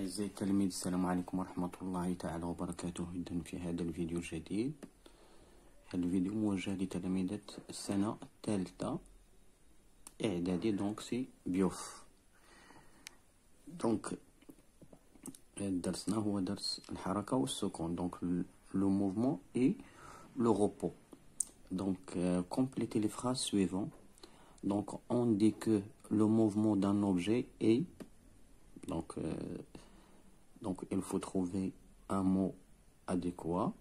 أعزائي التلاميذ، السلام عليكم ورحمة الله تعالى وبركاته. إذن في هذا الفيديو الجديد، هذا الفيديو موجه لتلاميذة السنة الثالثة إعدادي، دونك سي بيوف. دونك درسنا هو درس الحركة والسكون، دونك لو موفمون et le repos. Donc complétez les phrases suivantes. Donc on dit que le mouvement d'un objet est, donc il faut trouver un mot adéquat.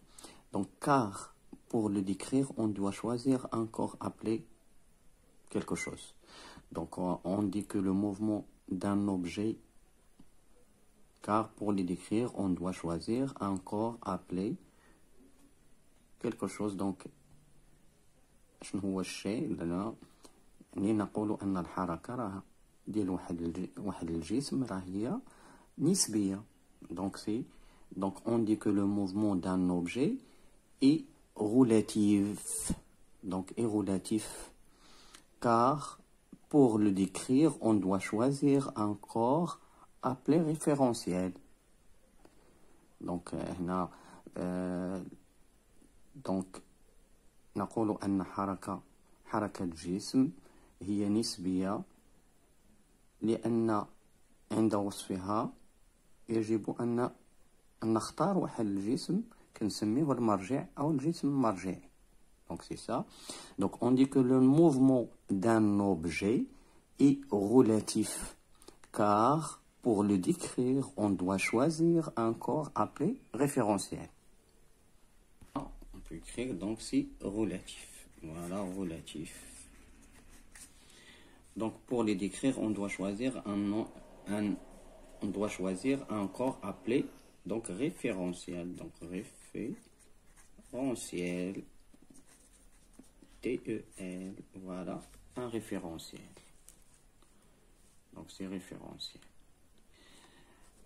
Donc car pour le décrire on doit choisir un corps appelé quelque chose. Donc on dit que le mouvement d'un objet, car pour le décrire on doit choisir un corps appelé quelque chose. Donc شنو هو الشيء؟ لنا يعني نقول أن الحركة راه ديال واحد الجسم راه هي نسبية. Donc on dit que le mouvement d'un objet est relatif. Donc est relatif car pour le décrire on doit choisir un corps appelé référentiel. Donc هنا donc نقول أن حركة الجسم هي نسبية لأن عند وصفها يجب أن نختار واحد الجسم كنسميه المرجع أو الجسم المرجعي. Donc c'est ça. Donc on dit que le mouvement d'un objet est relatif car pour le décrire on doit choisir un corps appelé référentiel. On peut écrire donc c'est relatif. Voilà, relatif. Donc pour les décrire on doit choisir on doit choisir un corps appelé donc référentiel. Donc référentiel, TEL, voilà, un référentiel. Donc c'est référentiel.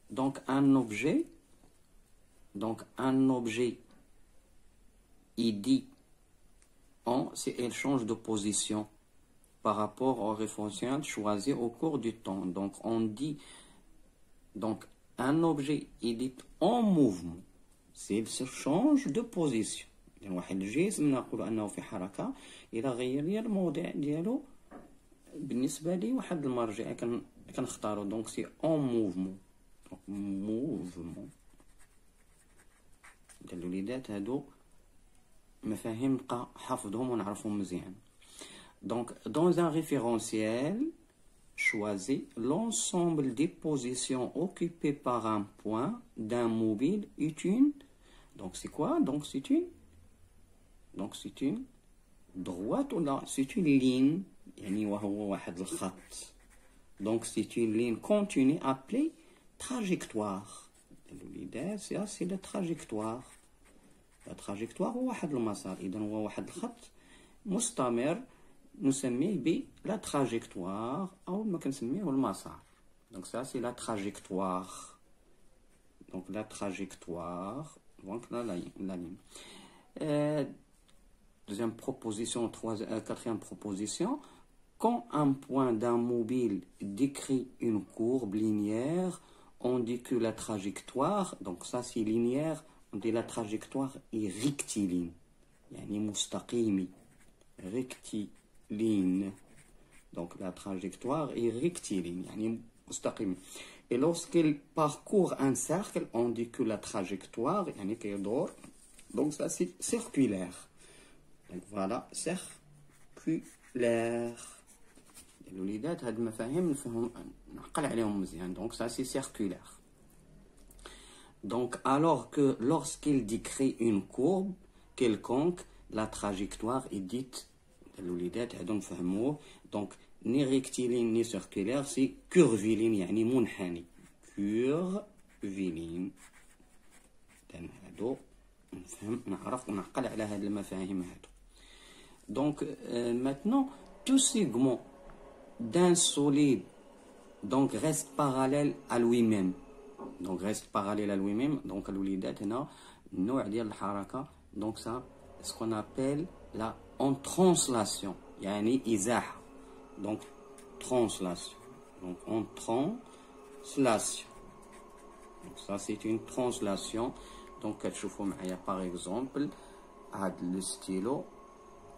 Donc un objet il dit si elle change de position par rapport au référentiel choisi au cours du temps. Donc on dit donc un objet il est en mouvement s'il se change de position. يعني واحد الجسم نقول انه في حركه الى غير لي الموضع ديالو بالنسبه لي واحد المرجع كنختارو. دونك سي اون موفمون. دونك موفمون ديال الوليدات هادو مفاهيم نبقى حافظهم ونعرفهم مزيان. Donc dans un référentiel choisis l'ensemble des positions occupées par un point d'un mobile est une. Donc c'est quoi? Donc c'est une droite ou là c'est une ligne يعني وهو واحد الخط. Donc c'est une ligne continue appelée trajectoire. Ça c'est la trajectoire. La trajectoire هو واحد المسار. إذا هو واحد الخط مستمر نسميه ب la trajectoire أو ما كنسميه المسار. Donc ça c'est la trajectoire. Donc la trajectoire. Donc la ligne. Deuxième proposition, quatrième proposition. Quand un point d'un mobile décrit une courbe linéaire, on dit que la trajectoire, donc ça c'est linéaire, on dit la trajectoire est rectiligne. يعني مستقيمة. Rectiligne. Donc la trajectoire est rectiligne. يعني مستقيمة. Et lorsqu'elle parcourt un cercle, on dit que la trajectoire, يعني كيدور. Donc ça c'est circulaire. Donc voilà, circulaire. الوليدات هاد المفاهيم نفهم نعقل عليهم مزيان. Donc ça c'est circulaire. Donc alors que lorsqu'il décrit une courbe quelconque, la trajectoire est dite الوليدات هادو نفهموه. Donc ni rectiligne ni circulaire, c'est curviligne يعني منحني. curviligne. لأن هادو نفهم نعرف ونعقل على هاد المفاهيم هادو. Donc maintenant tout segment d'un solide donc reste parallèle à lui-même. Donc reste parallèle à lui-même. Donc الوليدات هنا النوع ديال الحركة. Donc ça ce qu'on appelle la en translation يعني إزاحة. Donc translation. Donc en translation. ça c'est une translation. Donc كتشوفوا معايا par exemple هاد لو ستيلو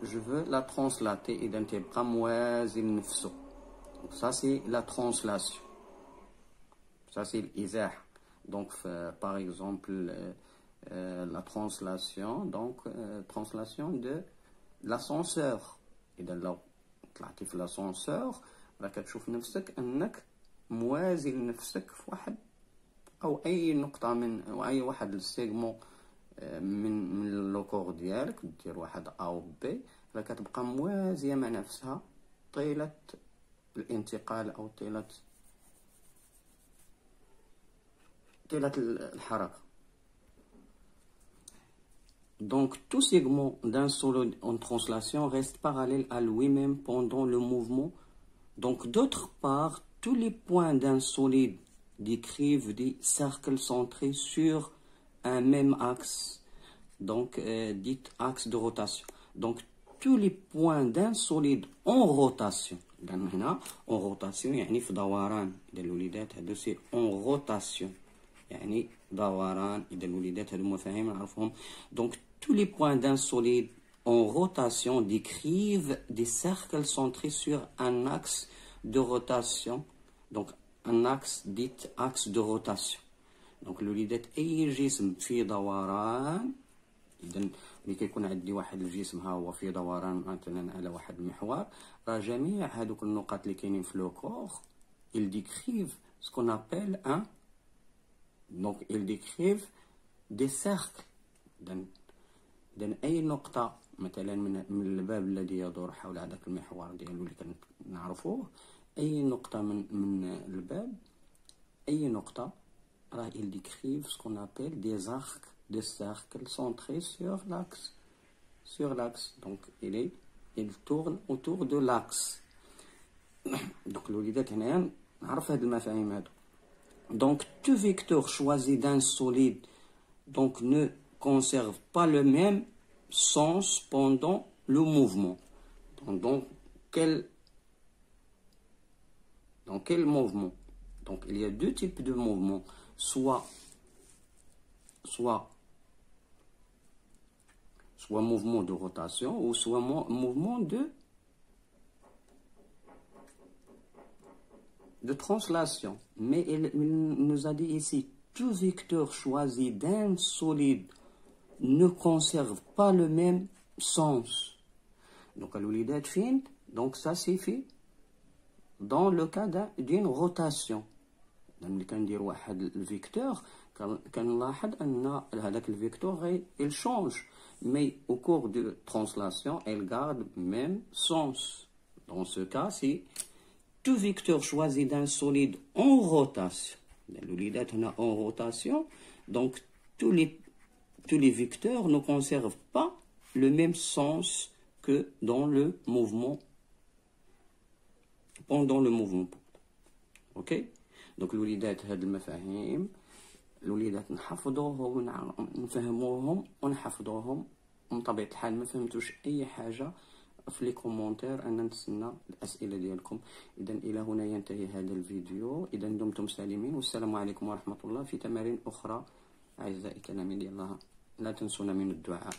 je veux la translater إذا تيبقى موازن نفسه. Ça c'est la translation. Ça c'est l'izah. Donc par exemple la translation, donc translation de l'ascenseur. إذا لو طلعتي في l'ascenseur راه كتشوف نفسك انك موازن نفسك في واحد او اي نقطه من او اي واحد السيغمون من لوكور ديالك، دير واحد او بي، راه كتبقى موازيه مع نفسها طيله الانتقال او طيله الحركه. Donc tout segment d'un solide en translation reste parallèle à lui-même pendant le mouvement. Donc d'autre part, tous les points d'un solide décrivent des cercles centrés sur un même axe, donc dit axe de rotation. Donc tous les points d'un solide en rotation. هنا en rotation يعني في دوران. إذا الوليدات هادو سي en rotation يعني دوران. إذا الوليدات هادو مفاهيم نعرفهم. Donc tous les points d'un solide en rotation décrivent des cercles centrés sur un axe de rotation. Donc un axe dit axe de rotation. Donc الوليدات أي جسم في دوران، إذا ملي كيكون عندي واحد الجسم ها هو في دوران مثلا على واحد المحور، راه جميع هذوك النقط اللي كاينين في لو كور ils décrivent ce qu'on appelle un، donc ils décrivent des cercles. إذا أي نقطة مثلا من الباب الذي يدور حول هذاك المحور ديالو اللي كنعرفوه، أي نقطة من الباب، أي نقطة راه ils décrivent ce qu'on appelle des arcs, des cercles centrés sur l'axe. Donc il tourne autour de l'axe. Donc الوليدات هنايا نعرف هاد المفاهيم هادو. Donc tout vecteur choisi d'un solide donc ne conserve pas le même sens pendant le mouvement. Dans quel mouvement? Donc il y a deux types de mouvements, soit mouvement de rotation ou soit mouvement de translation. Mais il nous a dit ici, tout vecteur choisi d'un solide ne conserve pas le même sens. Donc الوليدات فين؟ Donc ça c'est fait dans le cas d'une rotation. ملي كندير واحد الفيكتور كنلاحظ ان هذاك الفيكتور il change, mais au cours de translation elle garde même sens. Dans ce cas c'est tout vecteur choisi d'un solide en rotation. الوليدات هنا en rotation, donc tous les vecteurs ne conservent pas le même sens que dans le mouvement, pendant le mouvement. Ok? Donc الوليدات هاد المفاهيم الوليدات نحفظوهم ونفهموهم ونحفظوهم، ومن طبيعة الحال ما فهمتوش أي حاجة في لي كومونتير أنا نتسنى الأسئلة ديالكم. إذا إلى هنا ينتهي هذا الفيديو. إذا دمتم سالمين والسلام عليكم ورحمة الله. في تمارين أخرى أعزائي التلاميذ لا تنسونا من الدعاء.